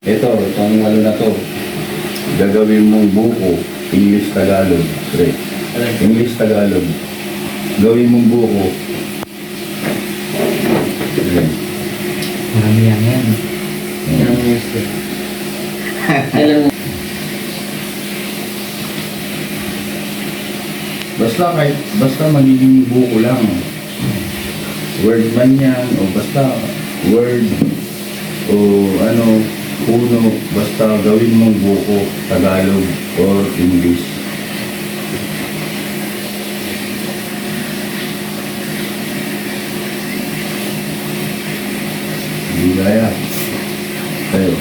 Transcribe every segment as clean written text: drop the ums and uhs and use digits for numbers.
Itong ano na to, gagawin mong buko, English Tagalog. Pre. English Tagalog. Gawin mong buko. Ayan. Marami yan. Ilang years ko. Ilang Basta magiging buko lang. Word man yan, o basta word, o ano, puno, basta gawin mong buko, Tagalog or English. Hindi kaya. Tayo.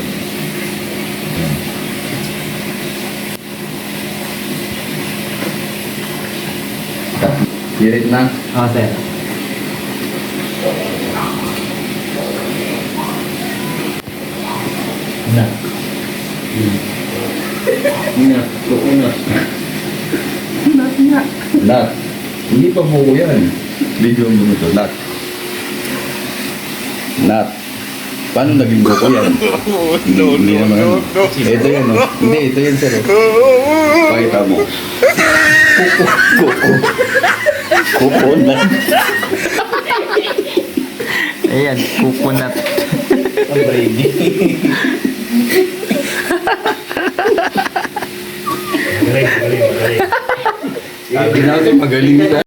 Hirit na. sir. Na. Coconut. Nut. Hindi pa buko yan. Video mo ito. Nut. Nut. Paano naging buko yan? Hindi naman. Ito yan, no? Hindi, ito yan, sir. Pakita mo. Coconut. Ayan, coconut. Ang brainy. Magaling. Sabi natin, magaling ka.